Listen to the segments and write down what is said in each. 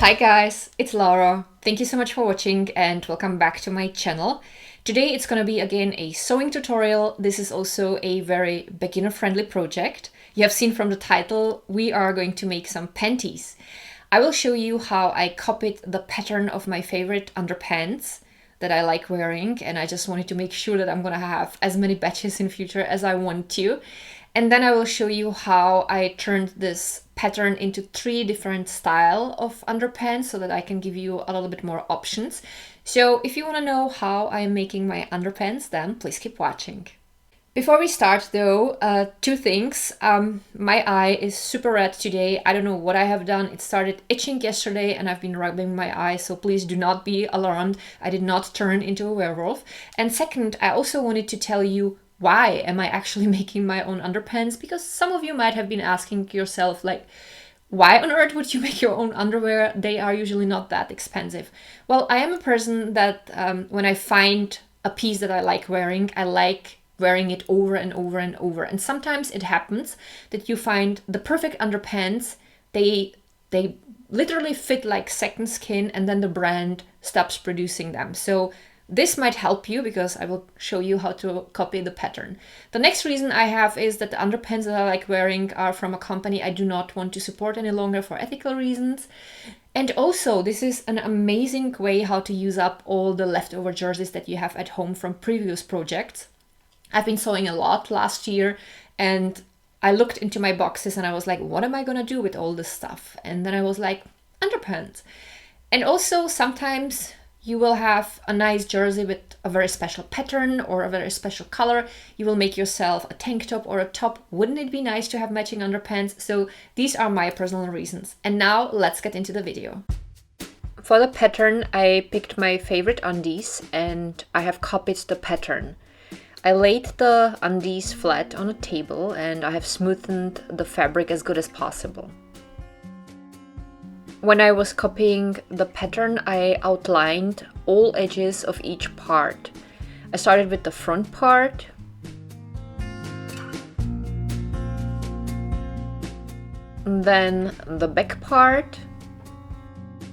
Hi guys, it's Laura. Thank you so much for watching and welcome back to my channel. Today it's gonna be again a sewing tutorial. This is also a very beginner-friendly project. You have seen from the title, we are going to make some panties. I will show you how I copied the pattern of my favorite underpants that I like wearing, and I just wanted to make sure that I'm gonna have as many batches in future as I want to. And then I will show you how I turned this pattern into 3 different styles of underpants so that I can give you a little bit more options. So if you want to know how I'm making my underpants, then please keep watching. Before we start though, 2 things. My eye is super red today. I don't know what I have done. It started itching yesterday and I've been rubbing my eye, so please do not be alarmed. I did not turn into a werewolf. And second, I also wanted to tell you why am I actually making my own underpants? Because some of you might have been asking yourself, like, why on earth would you make your own underwear? They are usually not that expensive. Well, I am a person that when I find a piece that I like wearing it over and over and over. And sometimes it happens that you find the perfect underpants. They literally fit like second skin, and then the brand stops producing them. So this might help you because I will show you how to copy the pattern. The next reason I have is that the underpants that I like wearing are from a company I do not want to support any longer for ethical reasons. And also, this is an amazing way how to use up all the leftover jerseys that you have at home from previous projects. I've been sewing a lot last year and I looked into my boxes and I was like, what am I gonna do with all this stuff? And then I was like, underpants. And also sometimes you will have a nice jersey with a very special pattern or a very special color. You will make yourself a tank top or a top. Wouldn't it be nice to have matching underpants? So these are my personal reasons. And now let's get into the video. For the pattern, I picked my favorite undies and I have copied the pattern. I laid the undies flat on a table and I have smoothened the fabric as good as possible. When I was copying the pattern, I outlined all edges of each part. I started with the front part, then the back part.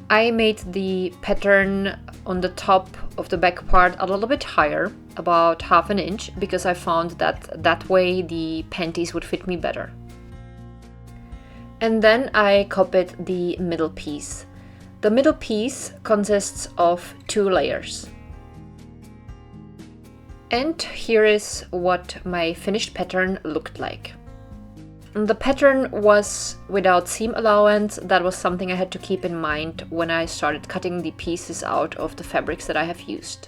I made the pattern on the top of the back part a little bit higher, about ½ an inch, because I found that way the panties would fit me better. And then I copied the middle piece. The middle piece consists of 2 layers. And here is what my finished pattern looked like. The pattern was without seam allowance. That was something I had to keep in mind when I started cutting the pieces out of the fabrics that I have used.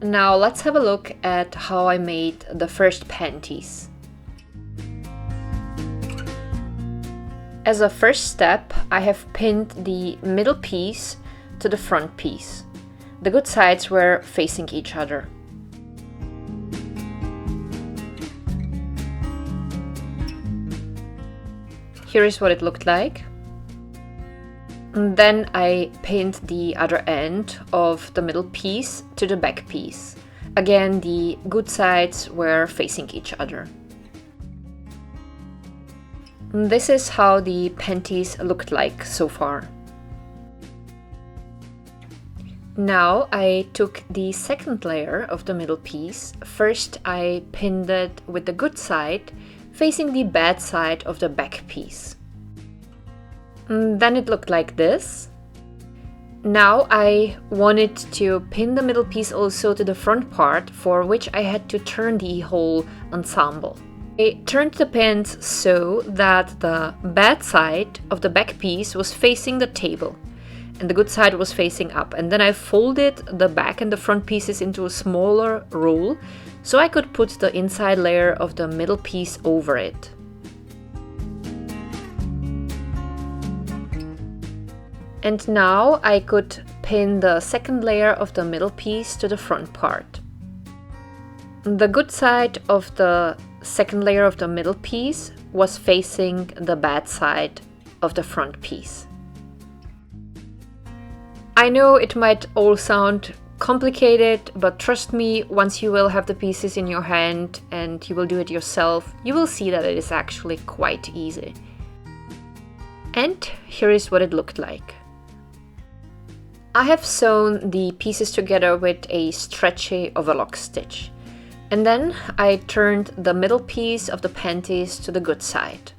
Now let's have a look at how I made the first panties. As a first step, I have pinned the middle piece to the front piece. The good sides were facing each other. Here is what it looked like. And then I pinned the other end of the middle piece to the back piece. Again, the good sides were facing each other. This is how the panties looked like so far. Now I took the second layer of the middle piece. First I pinned it with the good side facing the bad side of the back piece. Then it looked like this. Now I wanted to pin the middle piece also to the front part, for which I had to turn the whole ensemble. I turned the pins so that the bad side of the back piece was facing the table and the good side was facing up. And then I folded the back and the front pieces into a smaller roll so I could put the inside layer of the middle piece over it. And now I could pin the second layer of the middle piece to the front part. The good side of the second layer of the middle piece was facing the bad side of the front piece. I know it might all sound complicated, but trust me, once you will have the pieces in your hand and you will do it yourself, you will see that it is actually quite easy. And here is what it looked like. I have sewn the pieces together with a stretchy overlock stitch. And then I turned the middle piece of the panties to the good side.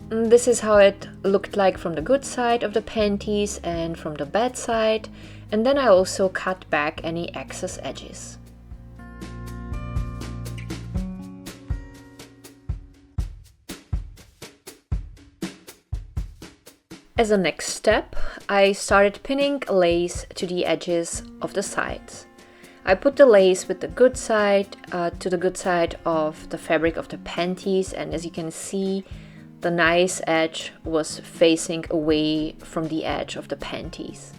This is how it looked like from the good side of the panties and from the bad side. And then I also cut back any excess edges. As a next step, I started pinning lace to the edges of the sides. I put the lace with the good side to the good side of the fabric of the panties, and as you can see, the nice edge was facing away from the edge of the panties.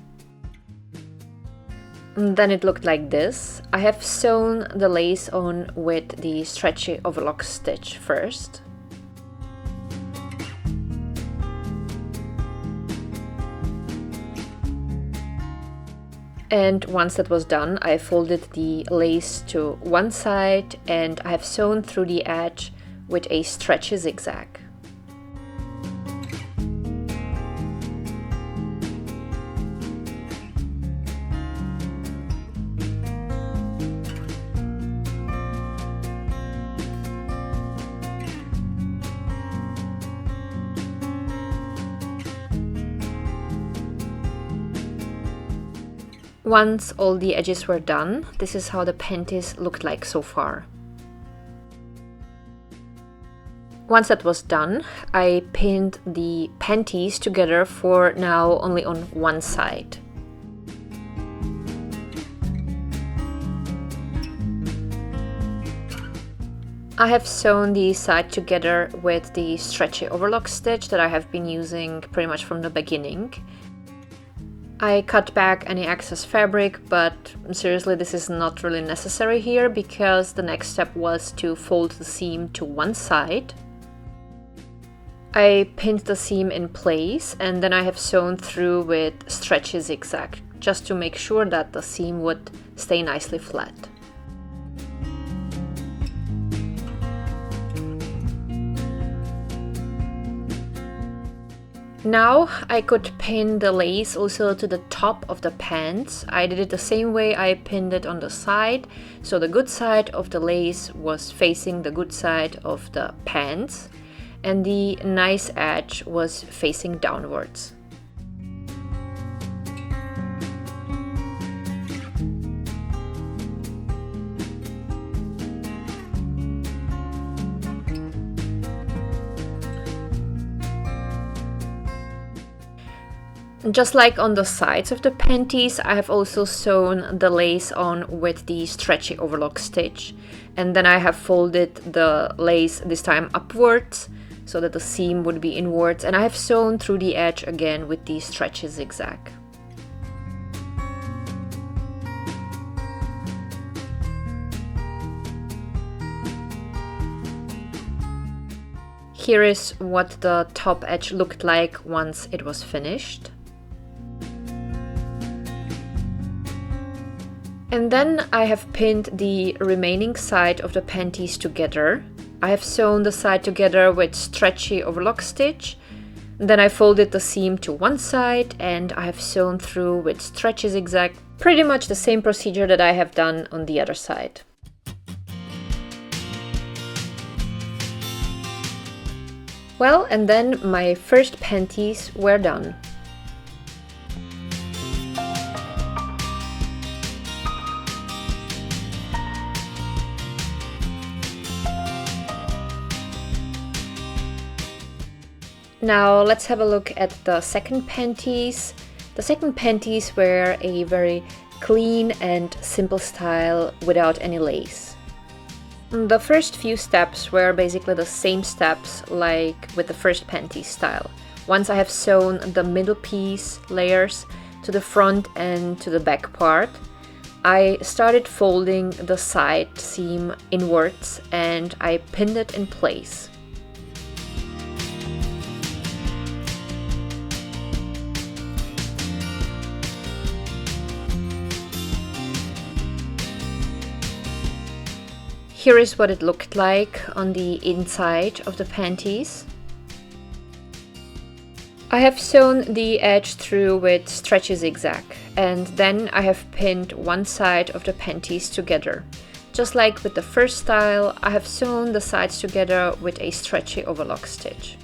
And then it looked like this. I have sewn the lace on with the stretchy overlock stitch first. And once that was done, I folded the lace to one side and I have sewn through the edge with a stretchy zigzag. Once all the edges were done, this is how the panties looked like so far. Once that was done, I pinned the panties together for now only on one side. I have sewn the side together with the stretchy overlock stitch that I have been using pretty much from the beginning. I cut back any excess fabric, but seriously, this is not really necessary here because the next step was to fold the seam to one side. I pinned the seam in place and then I have sewn through with stretchy zigzag just to make sure that the seam would stay nicely flat. Now I could pin the lace also to the top of the pants. I did it the same way I pinned it on the side, so the good side of the lace was facing the good side of the pants and the nice edge was facing downwards. Just like on the sides of the panties, I have also sewn the lace on with the stretchy overlock stitch, and then I have folded the lace this time upwards so that the seam would be inwards, and I have sewn through the edge again with the stretchy zigzag. Here is what the top edge looked like once it was finished. And then I have pinned the remaining side of the panties together. I have sewn the side together with stretchy overlock stitch. Then I folded the seam to one side and I have sewn through with stretchy zigzag. Pretty much the same procedure that I have done on the other side. Well, and then my first panties were done. Now let's have a look at the second panties. The second panties were a very clean and simple style without any lace. The first few steps were basically the same steps like with the first panty style. Once I have sewn the middle piece layers to the front and to the back part, I started folding the side seam inwards and I pinned it in place. Here is what it looked like on the inside of the panties. I have sewn the edge through with stretchy zigzag, and then I have pinned one side of the panties together. Just like with the first style, I have sewn the sides together with a stretchy overlock stitch.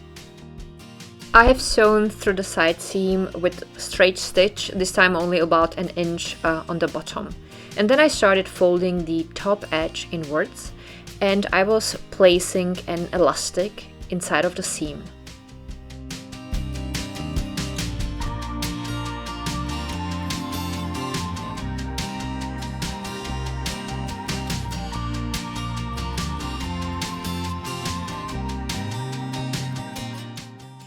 I have sewn through the side seam with straight stitch, this time only about an inch on the bottom. And then I started folding the top edge inwards, and I was placing an elastic inside of the seam.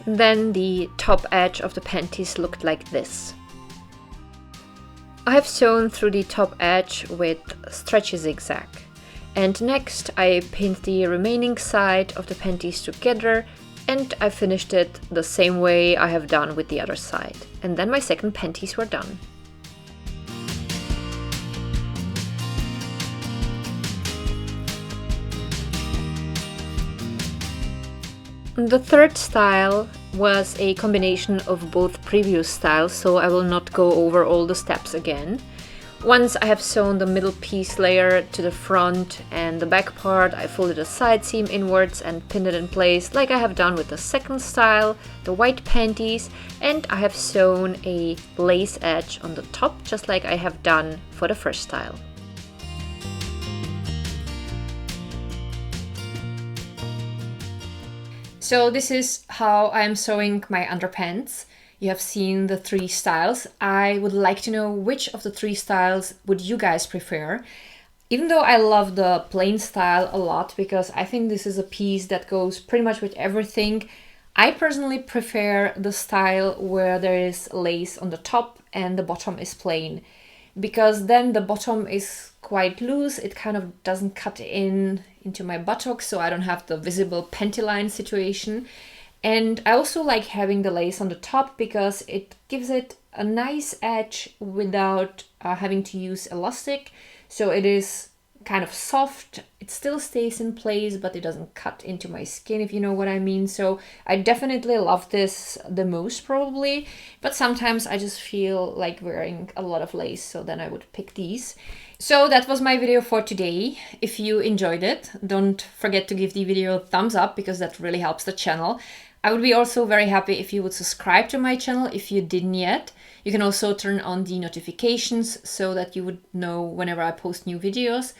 Then the top edge of the panties looked like this. I have sewn through the top edge with stretchy zigzag. And next I pinned the remaining side of the panties together, and I finished it the same way I have done with the other side. And then my second panties were done. The third style was a combination of both previous styles, so I will not go over all the steps again. Once I have sewn the middle piece layer to the front and the back part, I folded a side seam inwards and pinned it in place like I have done with the second style, the white panties, and I have sewn a lace edge on the top just like I have done for the first style. So this is how I am sewing my underpants. You have seen the three styles. I would like to know which of the three styles would you guys prefer. Even though I love the plain style a lot because I think this is a piece that goes pretty much with everything, I personally prefer the style where there is lace on the top and the bottom is plain. Because then the bottom is quite loose, it kind of doesn't cut into my buttocks, so I don't have the visible panty line situation. And I also like having the lace on the top because it gives it a nice edge without having to use elastic. So it is kind of soft, it still stays in place, but it doesn't cut into my skin, if you know what I mean. So I definitely love this the most probably, but sometimes I just feel like wearing a lot of lace, so then I would pick these. So that was my video for today. If you enjoyed it, don't forget to give the video a thumbs up because that really helps the channel. I would be also very happy if you would subscribe to my channel if you didn't yet. You can also turn on the notifications so that you would know whenever I post new videos.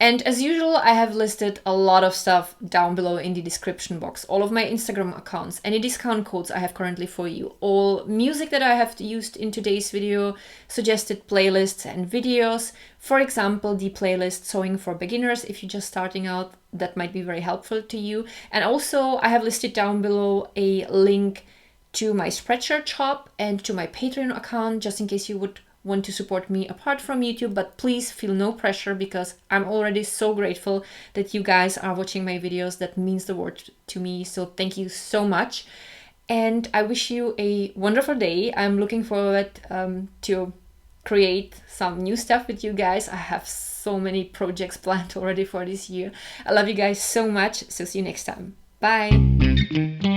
And as usual, I have listed a lot of stuff down below in the description box. All of my Instagram accounts, any discount codes I have currently for you, all music that I have used in today's video, suggested playlists and videos. For example, the playlist Sewing for Beginners, if you're just starting out, that might be very helpful to you. And also I have listed down below a link to my Spreadshirt shop and to my Patreon account, just in case you would want to support me apart from YouTube, but please feel no pressure because I'm already so grateful that you guys are watching my videos. That means the world to me, so thank you so much. And I wish you a wonderful day. I'm looking forward to create some new stuff with you guys. I have so many projects planned already for this year. I love you guys so much, so see you next time. Bye!